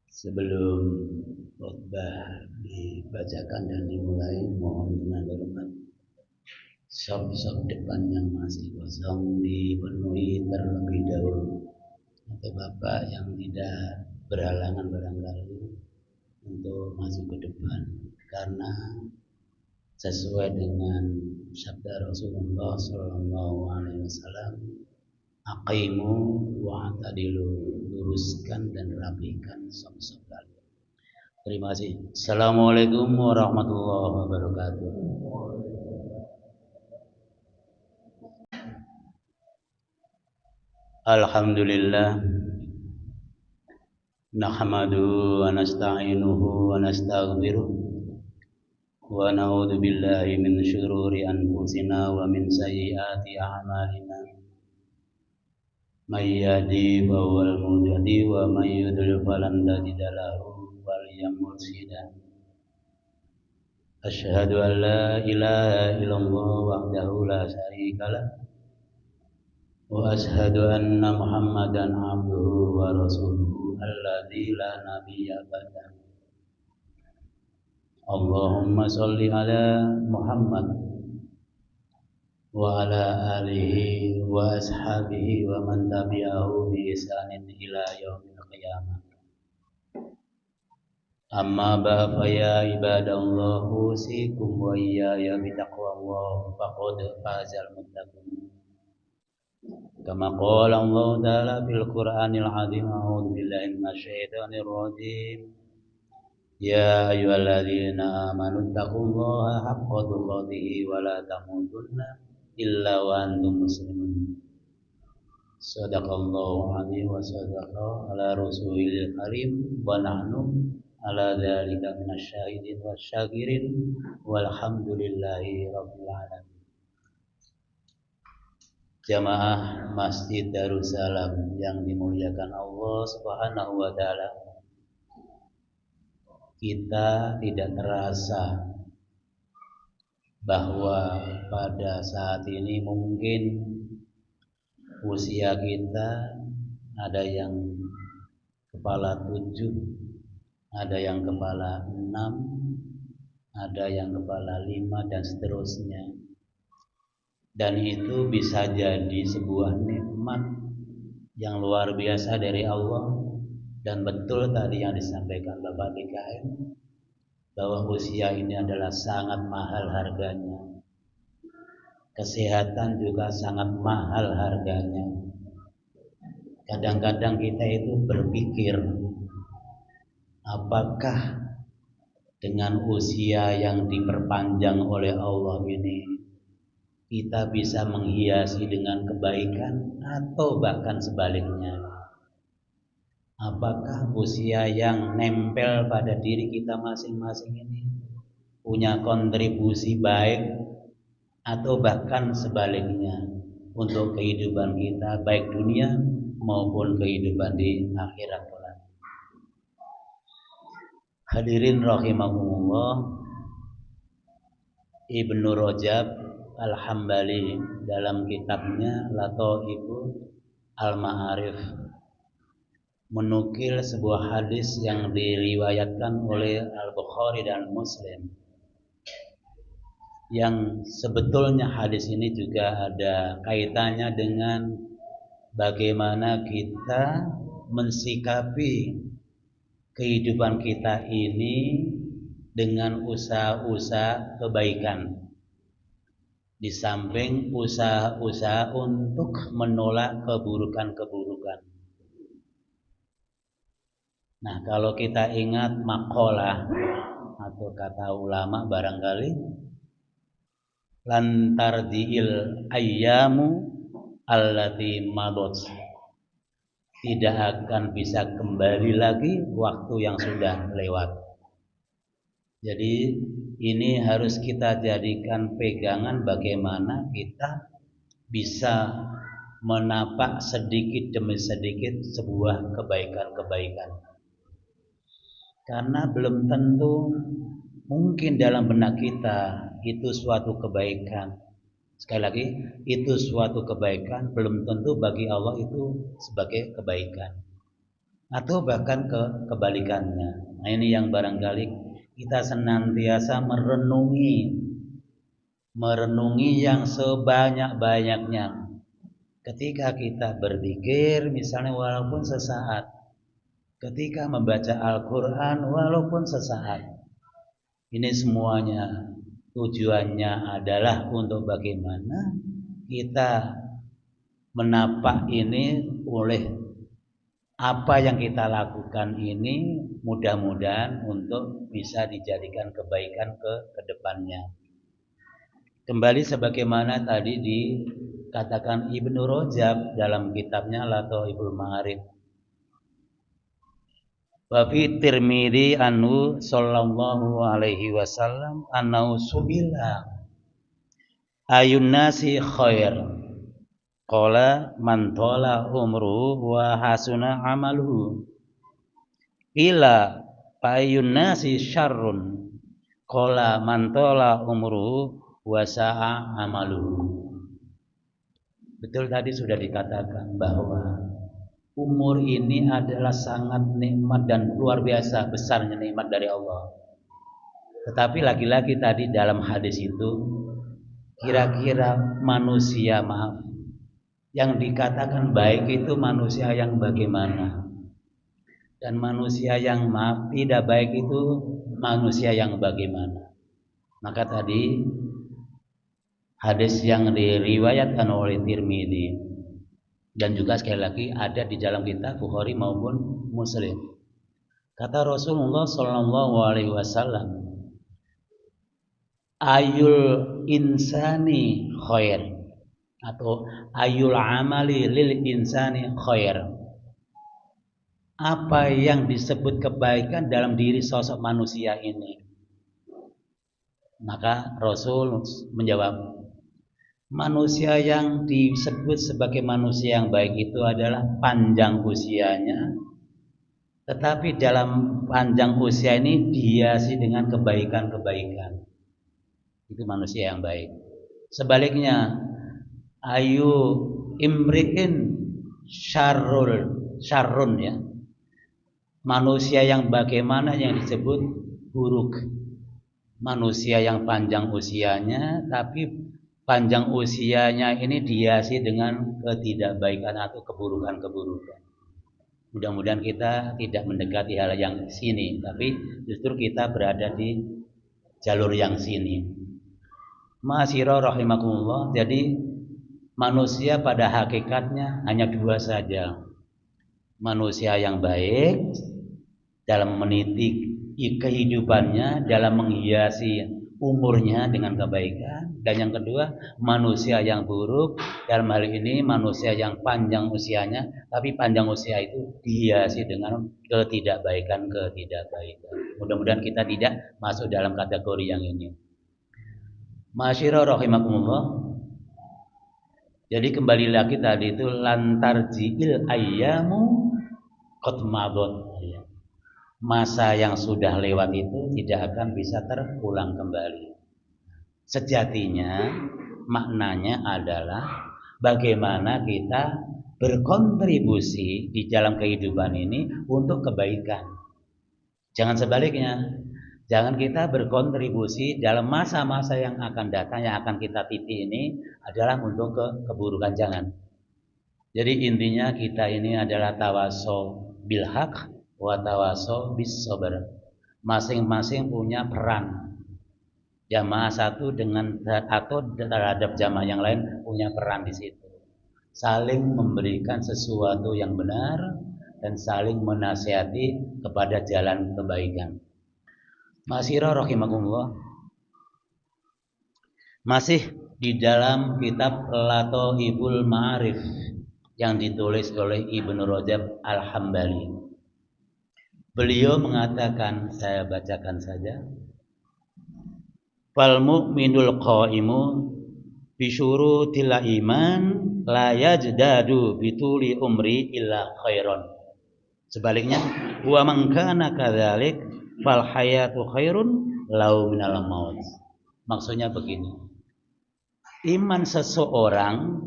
Sebelum khotbah dibacakan dan dimulai, mohon dengan hormat sop-sop depan yang masih kosong dipenuhi terlebih dahulu. Atau bapak yang tidak berhalangan barangkali untuk masuk ke depan, karena sesuai dengan sabda Rasulullah SAW, aqimu wa atadilu, luruskan dan rapikan sop-sop kalian. Terima kasih. Assalamualaikum warahmatullahi wabarakatuh. Alhamdulillah, nahmaduhu wa nasta'inuhu wa nastaghfiruh wa na'udzu billahi min syururi anfusina wa min sayyiati a'malina. May yahdi fa huwal muhtadi wa may yudlil falan tajida lahu waliyyan mursyida. Asyhadu an la ilaha illallah wahdahu la syarika lah wa asyhadu anna Muhammadan abduhu wa rasuluhu alladzi la nabiyya ba'dahu. Allahumma sholli ala Muhammad wa ala alihi wa ashabihi wa man tabi'ahu bi ihsanin ila yaumil qiyamah. Amma ba'd, fa ya ibadallah, usikum wa iyaya bi taqwallah faqad fazal muttaqun. Kama qala Allah ta'ala fil Qur'anil 'azim, a'udzu billahi minasy syaithanir rajim. Ya ayyuhalladzina amanu taqullaha haqqa tuqatih wa la tamutunna illa wa antum muslimun. Shadaqallahu 'azim wa shadaqa ala rasulil karim wa nahnu ala dzalika minasy syahidin wasyakirin walhamdulillahi rabbil alamin. Jamaah Masjid Darussalam yang dimuliakan Allah Subhanahu wa taala, kita tidak terasa bahwa pada saat ini mungkin usia kita ada yang kepala 7, ada yang kepala 6, ada yang kepala 5 dan seterusnya. Dan itu bisa jadi sebuah nikmat yang luar biasa dari Allah. Dan betul tadi yang disampaikan Bapak DKM, bahwa usia ini adalah sangat mahal harganya. Kesehatan juga sangat mahal harganya. Kadang-kadang kita itu berpikir, apakah dengan usia yang diperpanjang oleh Allah ini kita bisa menghiasi dengan kebaikan, atau bahkan sebaliknya? Apakah usia yang nempel pada diri kita masing-masing ini punya kontribusi baik, atau bahkan sebaliknya untuk kehidupan kita, baik dunia maupun kehidupan di akhirat kelak? Hadirin rahimakumullah, Ibnu Rajab Al-Hambali dalam kitabnya Lataiful Al-Ma'arif menukil sebuah hadis yang diriwayatkan oleh Al-Bukhari dan Muslim, yang sebetulnya hadis ini juga ada kaitannya dengan bagaimana kita mensikapi kehidupan kita ini dengan usaha-usaha kebaikan, di samping usaha-usaha untuk menolak keburukan-keburukan. Nah, kalau kita ingat maqalah atau kata ulama barangkali, lan tardiil ayyamu allati madot, tidak akan bisa kembali lagi waktu yang sudah lewat. Jadi ini harus kita jadikan pegangan bagaimana kita bisa menapak sedikit demi sedikit sebuah kebaikan-kebaikan. Karena belum tentu mungkin dalam benak kita itu suatu kebaikan. Sekali lagi, itu suatu kebaikan belum tentu bagi Allah itu sebagai kebaikan. Atau bahkan kebalikannya. Nah, ini yang barangkali kita senantiasa merenungi yang sebanyak-banyaknya. Ketika kita berzikir, misalnya walaupun sesaat, ketika membaca Al-Quran walaupun sesaat, ini semuanya tujuannya adalah untuk bagaimana kita menapak ini oleh apa yang kita lakukan ini mudah-mudahan untuk bisa dijadikan kebaikan ke depannya. Kembali sebagaimana tadi dikatakan Ibnu Rajab dalam kitabnya Lataiful Ma'arif. Wa fi Tirmidzi anhu sallallahu alaihi wasallam annahu subila ayun nasi khair. Qala man tala umruhu wa hasuna amaluhu. Ila ayun nasi syarrun. Qala man tala umruhu wa sa'a amaluhu. Betul tadi sudah dikatakan bahwa umur ini adalah sangat nikmat dan luar biasa besarnya nikmat dari Allah. Tetapi lagi-lagi tadi dalam hadis itu kira-kira manusia yang dikatakan baik itu manusia yang bagaimana? Dan manusia yang tidak baik itu manusia yang bagaimana? Maka tadi hadis yang diriwayatkan oleh Tirmidzi dan juga sekali lagi ada di dalam kitab Bukhari maupun Muslim. Kata Rasulullah Shallallahu Alaihi Wasallam, ayul insani khair atau ayul amali lil insani khair. Apa yang disebut kebaikan dalam diri sosok manusia ini? Maka Rasul menjawab, manusia yang disebut sebagai manusia yang baik itu adalah panjang usianya, tetapi dalam panjang usia ini dihiasi dengan kebaikan-kebaikan. Itu manusia yang baik. Sebaliknya, ayu imri'in syarrun ya. Manusia yang bagaimana yang disebut buruk. Manusia yang panjang usianya tapi panjang usianya ini dihiasi dengan ketidakbaikan atau keburukan-keburukan. Mudah-mudahan kita tidak mendekati hal yang sini, tapi justru kita berada di jalur yang sini. Ma'asyiral rahimakumullah. Jadi manusia pada hakikatnya hanya dua saja. Manusia yang baik dalam meniti kehidupannya, dalam menghiasi umurnya dengan kebaikan, dan yang kedua manusia yang buruk dalam hal ini manusia yang panjang usianya tapi panjang usia itu dihiasi dengan ketidakbaikan. Mudah-mudahan kita tidak masuk dalam kategori yang ini. Ma'asyiral rahimakumullah. Jadi kembali lagi tadi itu lantar jiil ayyamu qad madot. Masa yang sudah lewat itu tidak akan bisa terulang kembali. Sejatinya maknanya adalah bagaimana kita berkontribusi di dalam kehidupan ini untuk kebaikan. Jangan sebaliknya. Jangan kita berkontribusi dalam masa-masa yang akan datang, yang akan kita titi ini adalah untuk keburukan. Jangan. Jadi intinya kita ini adalah tawaso bil haq wa tawaso bis sabr. Masing-masing punya peran. Jamaah satu dengan atau terhadap jamaah yang lain punya peran di situ. Saling memberikan sesuatu yang benar dan saling menasihati kepada jalan kebaikan. Ma'asyiral rahimakumullah. Masih di dalam kitab Lataiful Ma'arif yang ditulis oleh Ibnu Rajab Al-Hambali. Beliau mengatakan, saya bacakan saja. Fal mu'minul qa'imu bi syurutil iman la yajdadu bituli umri illa khairan. Sebaliknya, wa man kana kadzalik fal hayatu khairun lau minal maut. Maksudnya begini, iman seseorang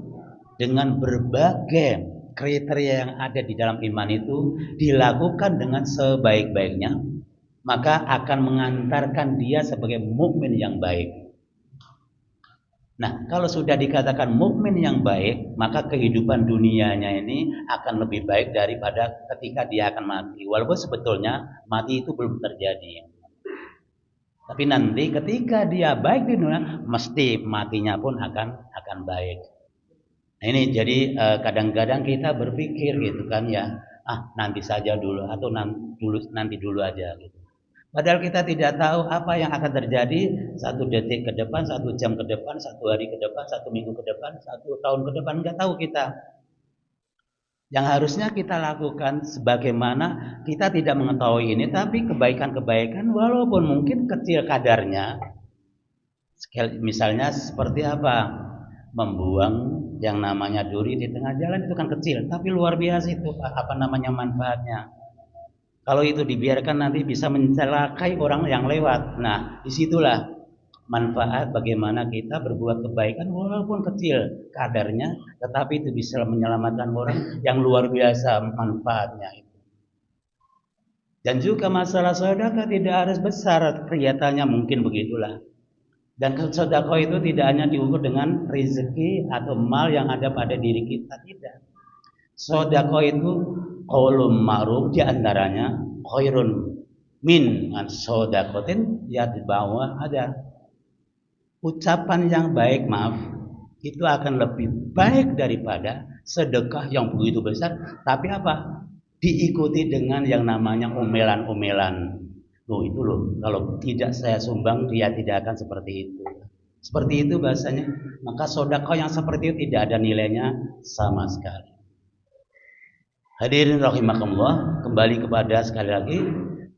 dengan berbagai kriteria yang ada di dalam iman itu dilakukan dengan sebaik-baiknya, maka akan mengantarkan dia sebagai mukmin yang baik. Nah, kalau sudah dikatakan mukmin yang baik, maka kehidupan dunianya ini akan lebih baik daripada ketika dia akan mati. Walaupun sebetulnya mati itu belum terjadi. Tapi nanti ketika dia baik di dunia, mesti matinya pun akan baik. Nah, ini jadi kadang-kadang kita berpikir gitu kan ya, nanti saja dulu atau nanti dulu aja gitu. Padahal kita tidak tahu apa yang akan terjadi 1 detik ke depan, 1 jam ke depan, 1 hari ke depan, 1 minggu ke depan, 1 tahun ke depan, nggak tahu kita. Yang harusnya kita lakukan sebagaimana kita tidak mengetahui ini, tapi kebaikan-kebaikan walaupun mungkin kecil kadarnya. Misalnya seperti apa? Membuang yang namanya duri di tengah jalan itu kan kecil, tapi luar biasa itu apa namanya manfaatnya. Kalau itu dibiarkan nanti bisa mencelakai orang yang lewat. Nah, disitulah manfaat bagaimana kita berbuat kebaikan walaupun kecil kadarnya, tetapi itu bisa menyelamatkan orang yang luar biasa manfaatnya. Dan juga masalah sedekah tidak harus besar, kelihatannya mungkin begitulah. Dan sedekah itu tidak hanya diukur dengan rezeki atau mal yang ada pada diri kita, tidak. Sedekah itu qaulun ma'ruf, di antaranya khairun min shadaqatin, ya di bawah ada ucapan yang baik, maaf, itu akan lebih baik daripada sedekah yang begitu besar, tapi apa? Diikuti dengan yang namanya omelan-omelan. Loh itu loh, kalau tidak saya sumbang dia tidak akan seperti itu. Seperti itu bahasanya. Maka sedekah yang seperti itu tidak ada nilainya sama sekali. Hadirin rahimakumullah, kembali kepada sekali lagi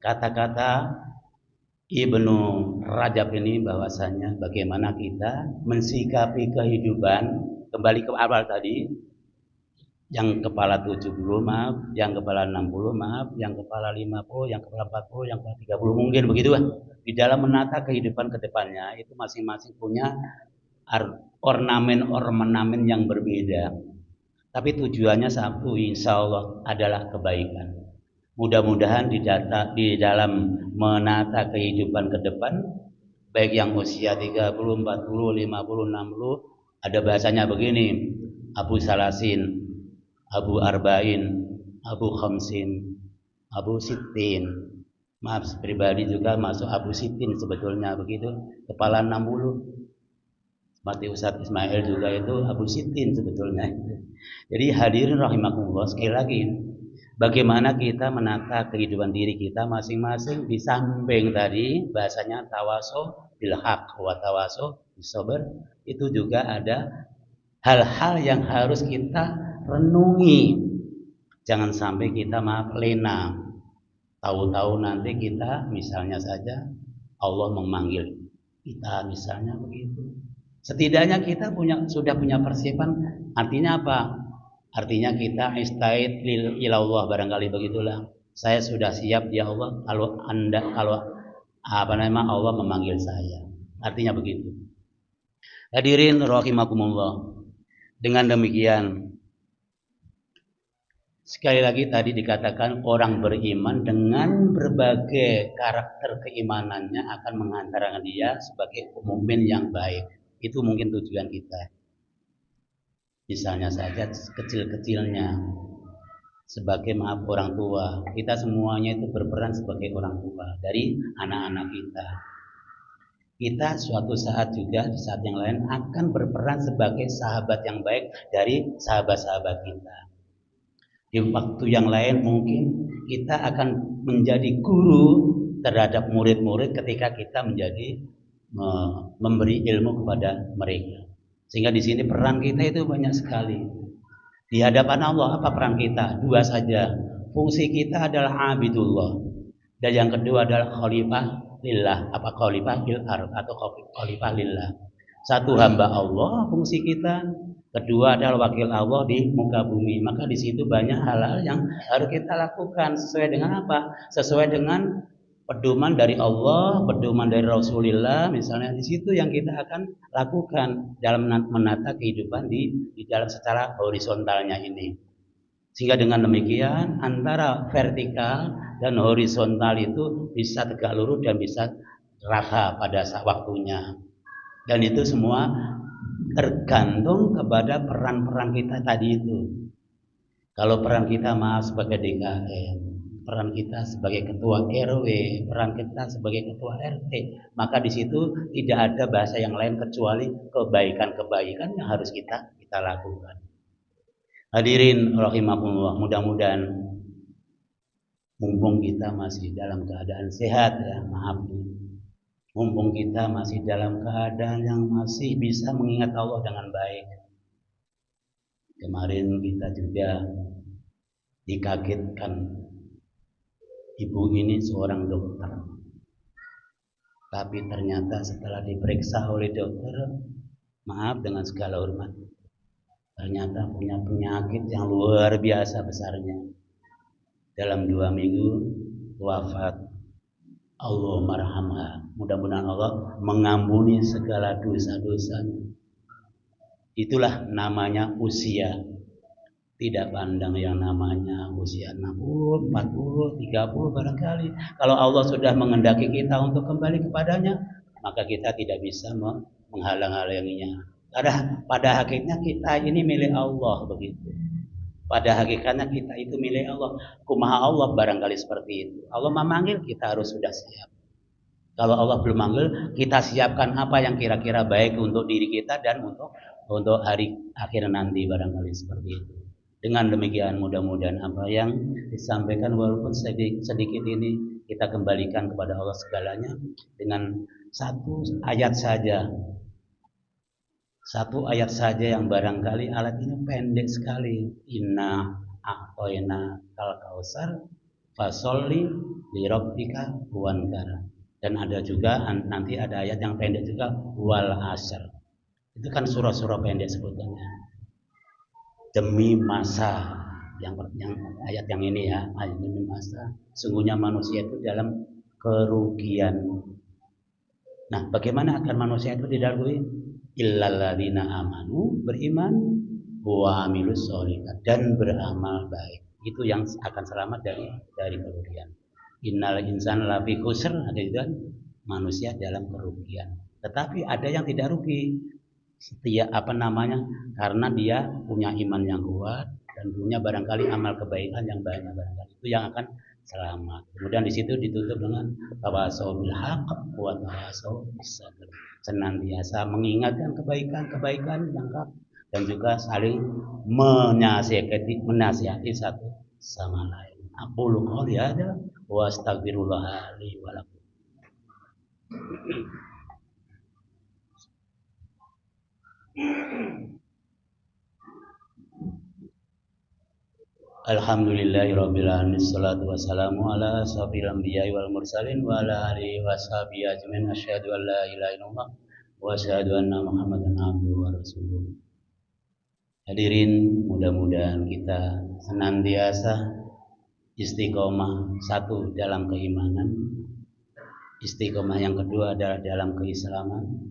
kata-kata Ibnu Rajab ini bahwasanya bagaimana kita mensikapi kehidupan, kembali ke awal tadi, yang kepala 70 maaf, yang kepala 60 maaf, yang kepala 50, yang kepala 40, yang kepala 30 mungkin begitu kan. Di dalam menata kehidupan ke depannya itu masing-masing punya ornamen-ornamen yang berbeda. Tapi tujuannya satu, insya Allah adalah kebaikan. Mudah-mudahan di dalam menata kehidupan ke depan, baik yang usia 30, 40, 50, 60, ada bahasanya begini, Abu Salasin, Abu Arba'in, Abu Khamsin, Abu Sittin. Maaf, pribadi juga masuk Abu Sittin sebetulnya begitu, kepala 60. Seperti Ustadz Ismail juga itu Abu Sittin sebetulnya. Jadi hadirin rahimakumullah, sekali lagi, bagaimana kita menata kehidupan diri kita masing-masing, di samping tadi bahasanya tawaso bil haq wa tawaso bis sabr, itu juga ada hal-hal yang harus kita renungi. Jangan sampai kita lena. Tahu-tahu nanti kita misalnya saja Allah memanggil kita misalnya begitu. Setidaknya kita sudah punya persiapan. Artinya apa? Artinya kita istaid ilallah, barangkali begitulah. Saya sudah siap ya Allah kalau Allah memanggil saya. Artinya begitu. Hadirin rahimakumullah. Dengan demikian, sekali lagi tadi dikatakan orang beriman dengan berbagai karakter keimanannya akan mengantarkan dia sebagai mukmin yang baik. Itu mungkin tujuan kita. Misalnya saja kecil-kecilnya sebagai maaf orang tua, kita semuanya itu berperan sebagai orang tua dari anak-anak kita. Kita suatu saat juga di saat yang lain akan berperan sebagai sahabat yang baik dari sahabat-sahabat kita. Di waktu yang lain mungkin kita akan menjadi guru terhadap murid-murid ketika kita menjadi memberi ilmu kepada mereka. Sehingga di sini peran kita itu banyak sekali. Di hadapan Allah apa peran kita? Dua saja. Fungsi kita adalah abidullah. Dan yang kedua adalah khalifah lillah. Apa khalifah fil ardh atau khalifah lillah. Satu hamba Allah fungsi kita. Kedua adalah wakil Allah di muka bumi. Maka di situ banyak hal-hal yang harus kita lakukan sesuai dengan apa? Sesuai dengan pedoman dari Allah, pedoman dari Rasulullah, misalnya di situ yang kita akan lakukan dalam menata kehidupan di dalam secara horizontalnya ini. Sehingga dengan demikian antara vertikal dan horizontal itu bisa tegak lurus dan bisa rata pada saat waktunya. Dan itu semua tergantung kepada peran-peran kita tadi itu. Kalau peran kita maaf sebagai DKM, peran kita sebagai ketua RW, peran kita sebagai ketua RT, maka di situ tidak ada bahasa yang lain kecuali kebaikan-kebaikan yang harus kita lakukan. Hadirin rahimakumullah, mudah-mudahan mumpung kita masih dalam keadaan sehat ya, maaf mumpung kita masih dalam keadaan yang masih bisa mengingat Allah dengan baik. Kemarin kita juga dikagetkan, ibu ini seorang dokter, tapi ternyata setelah diperiksa oleh dokter, maaf dengan segala hormat, ternyata punya penyakit yang luar biasa besarnya. Dalam 2 minggu wafat. Allah marhamha. Mudah-mudahan Allah mengampuni segala dosa-dosanya. Itulah namanya usia. Tidak pandang yang namanya usia 60, 40, 30 barangkali. Kalau Allah sudah mengendaki kita untuk kembali kepadanya, maka kita tidak bisa menghalang-halanginya. Karena pada hakikatnya kita ini milik Allah begitu. Pada hakikatnya kita itu milik Allah. Kumaha Allah barangkali seperti itu. Allah memanggil, kita harus sudah siap. Kalau Allah belum manggil, kita siapkan apa yang kira-kira baik untuk diri kita dan untuk hari akhir nanti barangkali seperti itu. Dengan demikian mudah-mudahan apa yang disampaikan walaupun sedikit ini kita kembalikan kepada Allah segalanya dengan satu ayat saja. Satu ayat saja yang barangkali alat ini pendek sekali. Inna a'toina kal kausar fasolli li rabbika wanhar. Dan ada juga nanti ada ayat yang pendek juga wal asr. Itu kan surah-surah pendek sebetulnya. Demi masa yang ayat yang ini ya, ayat demi masa. Sungguhnya manusia itu dalam kerugian. Nah, bagaimana agar manusia itu tidak rugi? Illalladzina amanu, beriman, wa amilus sholihat, dan beramal baik. Itu yang akan selamat dari kerugian. Innal insana lafi khusr, ada juga manusia dalam kerugian. Tetapi ada yang tidak rugi. Setia karena dia punya iman yang kuat dan punya barangkali amal kebaikan yang banyak barangkali. Itu yang akan selamat. Kemudian di situ ditutup dengan tawasau bil haqq wa tawasau bis sabr. Senantiasa mengingatkan kebaikan-kebaikan yang hak dan juga saling menasihati satu sama lain. Aqulu qouli hadza wa astaghfirullah li wa lakum. Alhamdulillahirabbil alamin, salatu wassalamu ala asyrofil anbiya'i wal mursalin wa ala alihi washabihi ajmain. Asyhadu an la ilaha illallah wa asyhadu anna Muhammadan abduhu wa rasuluh. Hadirin, mudah-mudahan kita senantiasa istiqomah, satu dalam keimanan, istiqomah yang kedua adalah dalam keislaman,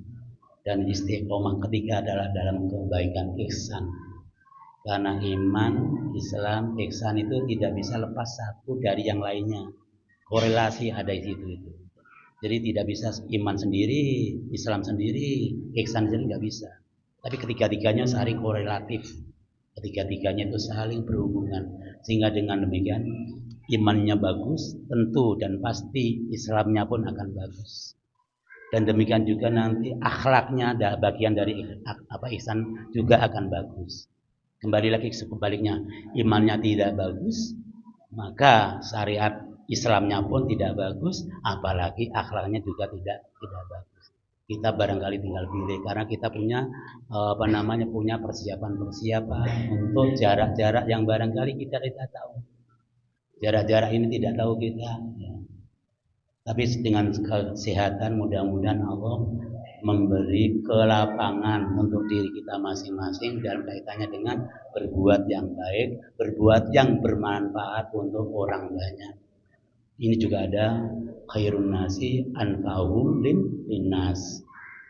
dan istiqomah ketiga adalah dalam kebaikan ihsan. Karena iman, Islam, ihsan itu tidak bisa lepas satu dari yang lainnya. Korelasi ada di situ itu. Jadi tidak bisa iman sendiri, Islam sendiri, ihsan sendiri nggak bisa. Tapi ketiga-tiganya saling korelatif. Ketiga-tiganya itu saling berhubungan. Sehingga dengan demikian imannya bagus, tentu dan pasti Islamnya pun akan bagus. Dan demikian juga nanti akhlaknya, bagian dari ihsan juga akan bagus. Kembali lagi sebaliknya, imannya tidak bagus, maka syariat Islamnya pun tidak bagus, apalagi akhlaknya juga tidak bagus. Kita barangkali tinggal pilih karena kita punya punya persiapan untuk jarak-jarak yang barangkali kita tidak tahu. Jarak-jarak ini tidak tahu kita. Ya. Tapi dengan kesehatan mudah-mudahan Allah memberi kelapangan untuk diri kita masing-masing dalam kaitannya dengan berbuat yang baik, berbuat yang bermanfaat untuk orang banyak. Ini juga ada khairun nasi anfa'uhum linnas.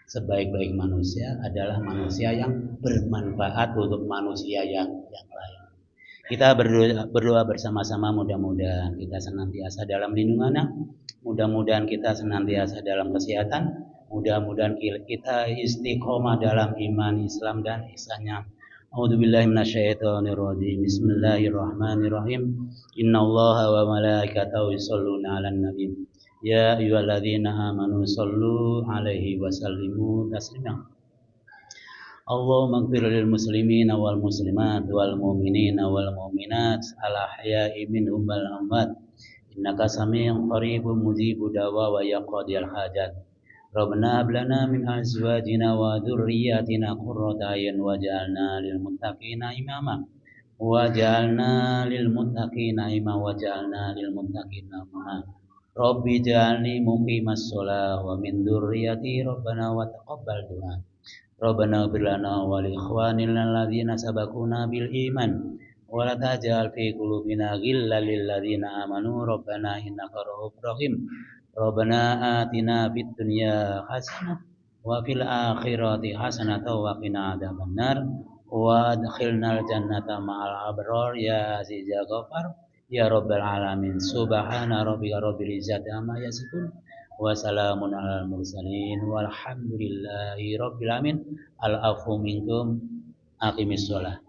Sebaik-baik manusia adalah manusia yang bermanfaat untuk manusia yang lain. Kita berdoa bersama-sama, mudah-mudahan kita senantiasa dalam lindungannya, mudah-mudahan kita senantiasa dalam kesehatan, mudah-mudahan kita istiqomah dalam iman Islam dan ihsannya. A'udzubillahi minasyaitonirrajim. Bismillahirrahmanirrahim. Innallaha wa malaikatahu yusholluna 'alan nabi. Ya ayyuhalladzina amanu shollu 'alaihi wa sallimu taslima. Allahumma ighfir lil muslimina wal muslimat wal mu'minina wal mu'minat al ahya'i minhum wal amwat innaka samii'un qaribun mujibud dawa wa yaqdil hajat. Rabbana hab lana min azwajina wa dhurriyyatina qurrata a'yun waj'alna lil muttaqina imama waj'alna lil muttaqina imama waj'alna lil muttaqina imama. Rabbi ja'alni muqimas shalah wa min dhurriyyati rabbana wa taqabbal du'a. Rabbana ighfir lana wa li ikhwanina alladzina sabaquna bil iman wa la taj'al fi qulubina ghillan lil ladzina amanu rabbana innaka ra'ufur rahim. Rabbana atina fid dunya hasanah wa fil akhirati hasanah wa qina adzabannar wa adkhilnal jannata ma'al abrar ya aziz ya ghafar ya rabbal alamin. Subhana rabbika rabbil izzati amma yasifun wa salamun alal mursalin walhamdulillahi rabbil alamin. Al afu minkum, aqimis shalah.